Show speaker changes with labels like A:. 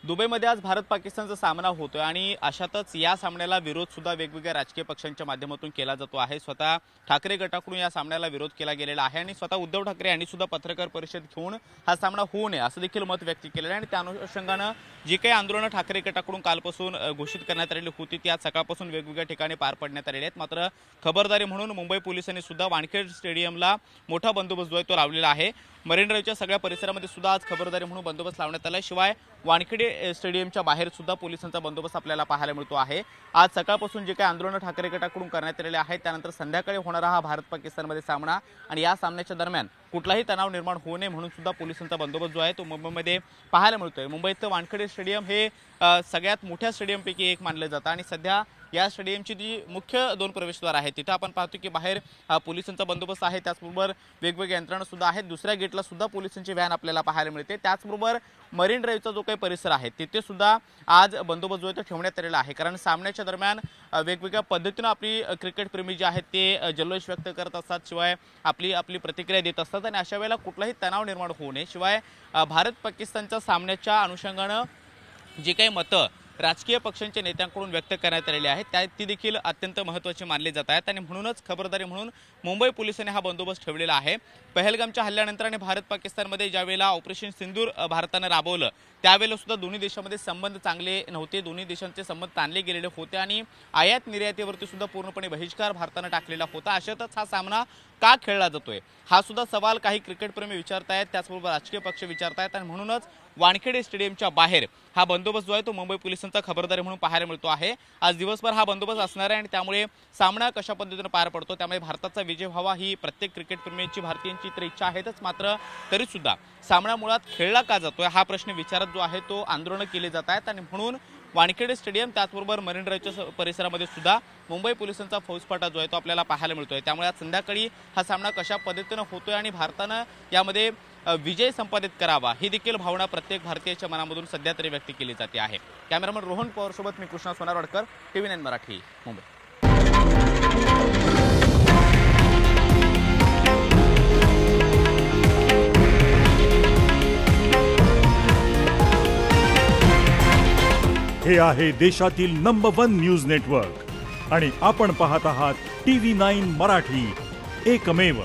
A: दुबईमध्ये आज भारत पाकिस्तानचा सामना होतोय आणि अशातच या सामन्याला विरोध सुद्धा वेगवेगळ्या राजकीय पक्षांच्या माध्यमातून केला जातो आहे। स्वतः ठाकरे गटाकडून या सामन्याला विरोध केला गेलेला आहे आणि स्वतः उद्धव ठाकरे यांनी सुद्धा पत्रकार परिषद घेऊन हा सामना होऊ नये असं देखील मत व्यक्त केलेलं आहे आणि त्या अनुषंगाने जी काही आंदोलनं ठाकरे गटाकडून कालपासून घोषित करण्यात आलेली होती ती आज सकाळपासून वेगवेगळ्या ठिकाणी पार पडण्यात आलेली आहेत। मात्र खबरदारी म्हणून मुंबई पोलिसांनी सुद्धा वानखेडे स्टेडियमला मोठा बंदोबस्त जो आहे तो लावलेला आहे। मरीन ड्राईव्हच्या सगळ्या परिसरामध्ये सुद्धा आज खबरदारी म्हणून बंदोबस्त लावण्यात आला। शिवाय वानखेडे स्टेडियमच्या बाहेर सुद्धा पोलिसांचा बंदोबस्त आपल्याला पाहायला मिळतो आहे। आज सकाळपासून जे काही आंदोलन ठाकरे गटाकडून करण्यात आलेले आहेत त्यानंतर संध्याकाळी होणारा हा भारत पाकिस्तानमध्ये सामना आणि या सामन्याच्या दरम्यान कुठलाही तणाव निर्माण होऊ नये म्हणून सुद्धा पोलिसांचा बंदोबस्त जो आहे तो मुंबईमध्ये पाहायला मिळतोय। मुंबईतलं वानखेडे स्टेडियम हे सगळ्यात मोठ्या स्टेडियमपैकी एक मानलं जातं आणि सध्या या स्टेडियमची जी मुख्य दोन प्रवेशद्वार आहेत तिथे आपण पाहतो की बाहेर पोलिसांचा बंदोबस्त आहे, त्याचबरोबर वेगवेगळ्या यंत्रणा सुद्धा आहेत। दुसऱ्या गेटला सुद्धा पोलिसांची व्हॅन आपल्याला पाहायला मिळते। त्याचबरोबर मरीन ड्राईव्हचा जो काही परिसर आहे तिथे सुद्धा आज बंदोबस्त जो आहे तो ठेवण्यात आलेला आहे, कारण सामन्याच्या दरम्यान वेगवेगळ्या पद्धतीने आपली क्रिकेट प्रेमी जे आहेत ते जल्लोष व्यक्त करत असतात, शिवाय आपली प्रतिक्रिया देत असतात आणि अशा वेळेला कुठलाही तणाव निर्माण होऊ नये। शिवाय भारत पाकिस्तानच्या सामन्याच्या अनुषंगाने जी काही मतं राजकीय पक्षांच्या नेत्यांकडून व्यक्त करण्यात आलेली आहेत ती देखील अत्यंत महत्त्वाची मानली जात आहेत आणि म्हणूनच खबरदारी म्हणून मुंबई पोलिसांनी हा बंदोबस्त ठेवलेला आहे। पहलगामच्या हल्ल्यानंतर आणि भारत पाकिस्तानमध्ये ज्यावेळेला ऑपरेशन सिंदूर भारताने राबवलं त्यावेळेला सुद्धा दोन्ही देशांमध्ये संबंध चांगले नव्हते, दोन्ही देशांचे संबंध ताणले गेलेले होते आणि आयात निर्यातीवरती सुद्धा पूर्णपणे बहिष्कार भारताने टाकलेला होता। अशातच हा सामना का खेळला जातोय हा सुद्धा सवाल काही क्रिकेटप्रेमी विचारतायत, त्याचबरोबर राजकीय पक्ष विचारतायत आणि म्हणूनच वानखेडे स्टेडियमच्या बाहेर हा बंदोबस्त जो आहे तो मुंबई पोलिसांचा खबरदारी म्हणून पाहायला मिळतो आहे। आज दिवसभर हा बंदोबस्त असणार आहे आणि त्यामुळे सामना कशा पद्धतीने पार पडतो त्यामुळे भारताचा विजय व्हावा ही प्रत्येक क्रिकेटप्रेमीची भारतीयांची तर इच्छा आहेच, मात्र तरी सुद्धा सामना मुळात खेळला का जातोय हा प्रश्न विचारत जो आहे तो आंदोलन केले जात आहेत आणि म्हणून वानखेडे स्टेडियम त्याचबरोबर मरीन ड्राईव्हच्या परिसरामध्ये सुद्धा मुंबई पोलिसांचा फौजफाटा जो आहे तो आपल्याला पाहायला मिळतोय। त्यामुळे आज संध्याकाळी हा सामना कशा पद्धतीने होतोय आणि भारताने यामध्ये विजय संपादित करावा ही देखील भावना प्रत्येक भारतीयाच्या मनामधून सध्या तरी व्यक्त केली जाते आहे। कॅमेरामन रोहन पवार सोबत मी कृष्णा सोनारवाडकर, TV9 मराठी, मुंबई।
B: हे आहे देशातील नंबर 1 न्यूज नेटवर्क आणि आपण पाहत आहात TV9 मराठी, एकमेव।